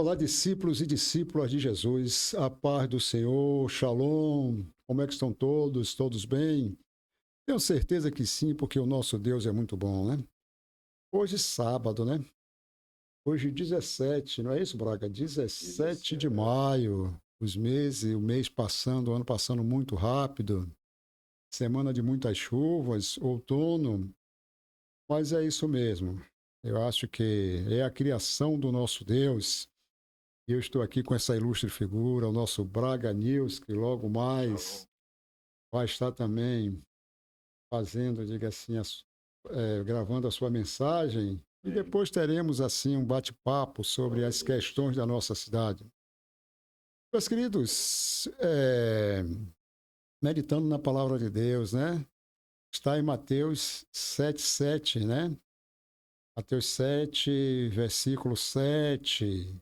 Olá, discípulos e discípulas de Jesus, a paz do Senhor, Shalom, como é que estão todos? Todos bem? Tenho certeza que sim, porque o nosso Deus é muito bom, né? Hoje sábado, né? Hoje 17, não é isso, Braga? 17 de maio, o mês passando, o ano passando muito rápido, semana de muitas chuvas, outono, mas é isso mesmo. Eu acho que é a criação do nosso Deus. E eu estou aqui com essa ilustre figura, o nosso Braga News, que logo mais vai estar também fazendo, diga assim, gravando a sua mensagem. E depois teremos, assim, um bate-papo sobre as questões da nossa cidade. Meus queridos, meditando na palavra de Deus, né? Está em Mateus 7:7, né? Mateus 7, versículo 7.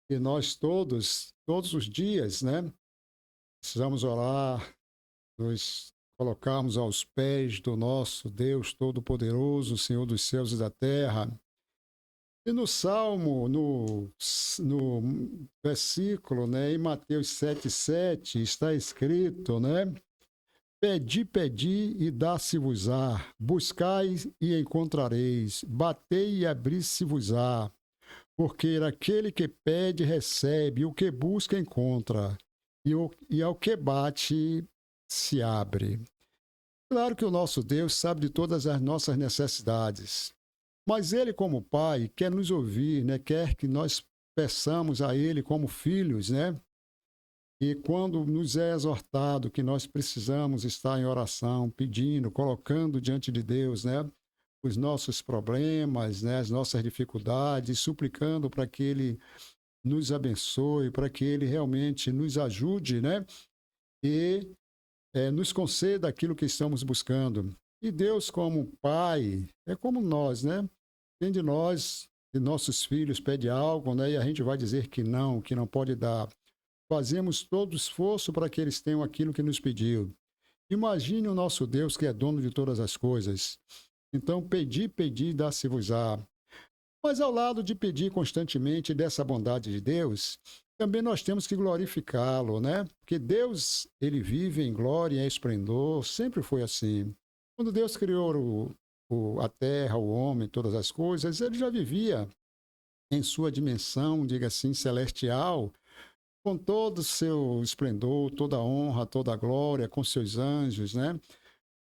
E nós todos os dias, né? Precisamos orar, nos colocarmos aos pés do nosso Deus Todo-Poderoso, Senhor dos céus e da terra. E no Salmo, no versículo, né, em Mateus 7:7, está escrito, né? Pedi, pedi e dá-se-vos-á, buscai e encontrareis, batei e abri-se-vos-á, porque aquele que pede recebe, o que busca encontra, e ao que bate se abre. Claro que o nosso Deus sabe de todas as nossas necessidades, mas Ele, como Pai, quer nos ouvir, né? Quer que nós peçamos a Ele como filhos, né? E quando nos é exortado que nós precisamos estar em oração, pedindo, colocando diante de Deus, né? Os nossos problemas, né? As nossas dificuldades, suplicando para que Ele nos abençoe, para que Ele realmente nos ajude, né? E nos conceda aquilo que estamos buscando. E Deus, como Pai, é como nós, né? Quem de nós, de nossos filhos, pede algo, né? E a gente vai dizer que não pode dar. Fazemos todo o esforço para que eles tenham aquilo que nos pediu. Imagine o nosso Deus, que é dono de todas as coisas. Então, pedi, pedi, dá-se-vos-á. Mas ao lado de pedir constantemente dessa bondade de Deus, também nós temos que glorificá-lo, né? Porque Deus, ele vive em glória e em esplendor, sempre foi assim. Quando Deus criou a terra, o homem, todas as coisas, ele já vivia em sua dimensão, diga assim, celestial, com todo o seu esplendor, toda a honra, toda a glória, com seus anjos, né?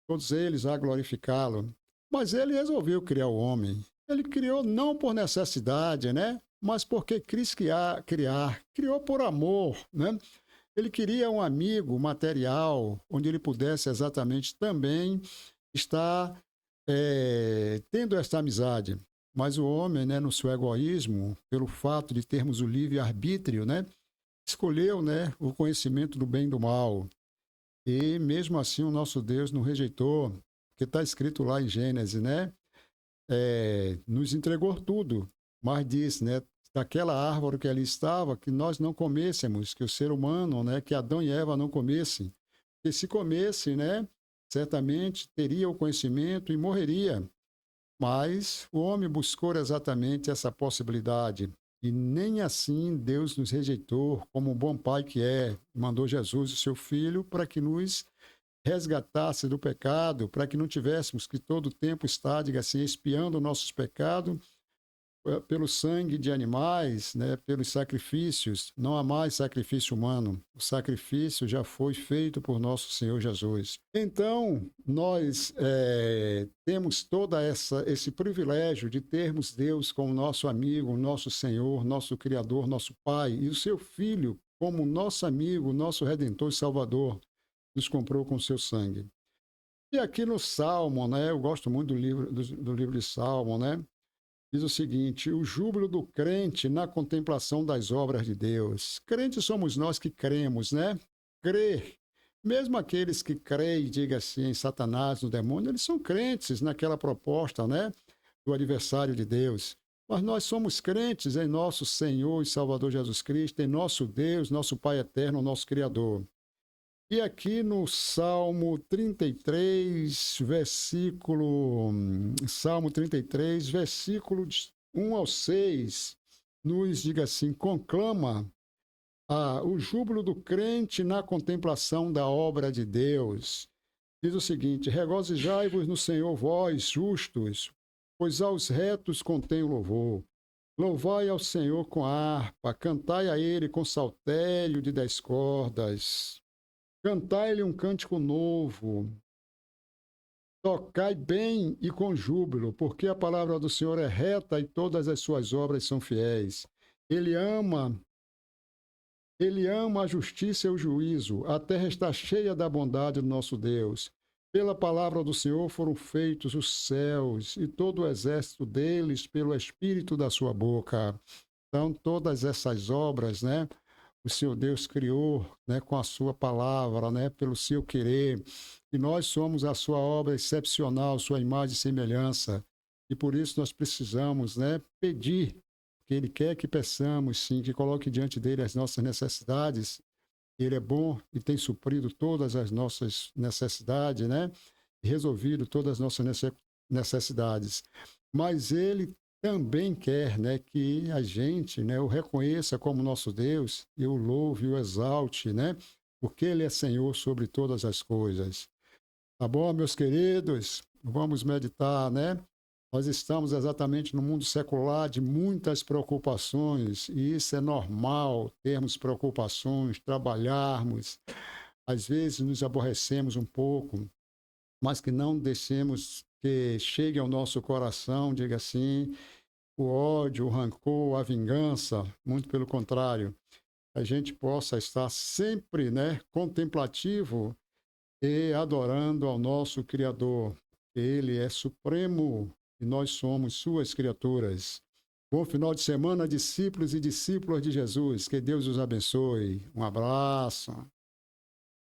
Todos eles a glorificá-lo. Mas ele resolveu criar o homem. Ele criou não por necessidade, né? Mas porque quis criar. Criou por amor, né? Ele queria um amigo material, onde ele pudesse exatamente também estar tendo esta amizade. Mas o homem, né, no seu egoísmo, pelo fato de termos o livre-arbítrio, né, escolheu, né, o conhecimento do bem e do mal. E mesmo assim o nosso Deus não rejeitou, porque está escrito lá em Gênesis, né? Nos entregou tudo, mas diz, né? Daquela árvore que ali estava, que nós não comêssemos, que o ser humano, né? Que Adão e Eva não comessem. Porque se comesse, né? Certamente teria o conhecimento e morreria. Mas o homem buscou exatamente essa possibilidade. E nem assim Deus nos rejeitou, como um bom pai que é. Mandou Jesus, o seu filho, para que nos resgatasse do pecado, para que não tivéssemos que todo o tempo estar, diga assim, expiando nossos pecados pelo sangue de animais, né, pelos sacrifícios. Não há mais sacrifício humano. O sacrifício já foi feito por nosso Senhor Jesus. Então, nós temos esse privilégio de termos Deus como nosso amigo, nosso Senhor, nosso Criador, nosso Pai, e o seu Filho como nosso amigo, nosso Redentor e Salvador, nos comprou com seu sangue. E aqui no Salmo, né, eu gosto muito do livro de Salmo, né? Diz o seguinte: o júbilo do crente na contemplação das obras de Deus. Crentes somos nós que cremos, né? Crer. Mesmo aqueles que creem, diga assim, em Satanás, no demônio, eles são crentes naquela proposta, né? Do adversário de Deus. Mas nós somos crentes em nosso Senhor e Salvador Jesus Cristo, em nosso Deus, nosso Pai eterno, nosso Criador. E aqui no Salmo 33, Salmo 33, versículo 1 ao 6, diga assim, conclama o júbilo do crente na contemplação da obra de Deus. Diz o seguinte: regozijai-vos no Senhor, vós justos, pois aos retos contém o louvor. Louvai ao Senhor com harpa, cantai a ele com saltério de 10 cordas. Cantai-lhe um cântico novo. Tocai bem e com júbilo, porque a palavra do Senhor é reta e todas as suas obras são fiéis. Ele ama a justiça e o juízo. A terra está cheia da bondade do nosso Deus. Pela palavra do Senhor foram feitos os céus e todo o exército deles pelo espírito da sua boca. Então, todas essas obras, né, o Senhor Deus criou, né, com a sua palavra, né, pelo seu querer. E nós somos a sua obra excepcional, sua imagem e semelhança. E por isso nós precisamos, né, pedir, que Ele quer que peçamos, sim, que coloque diante dele as nossas necessidades. Ele é bom e tem suprido todas as nossas necessidades, né? E resolvido todas as nossas necessidades. Mas Ele também quer, né, que a gente, né, o reconheça como nosso Deus e o louve e o exalte, né? Porque Ele é Senhor sobre todas as coisas. Tá bom, meus queridos? Vamos meditar, né? Nós estamos exatamente no mundo secular de muitas preocupações, e isso é normal, termos preocupações, trabalharmos. Às vezes nos aborrecemos um pouco, mas que não deixemos que chegue ao nosso coração, diga assim, o ódio, o rancor, a vingança, muito pelo contrário. A gente possa estar sempre, né, contemplativo e adorando ao nosso Criador. Ele é supremo e nós somos suas criaturas. Bom final de semana, discípulos e discípulas de Jesus. Que Deus os abençoe. Um abraço.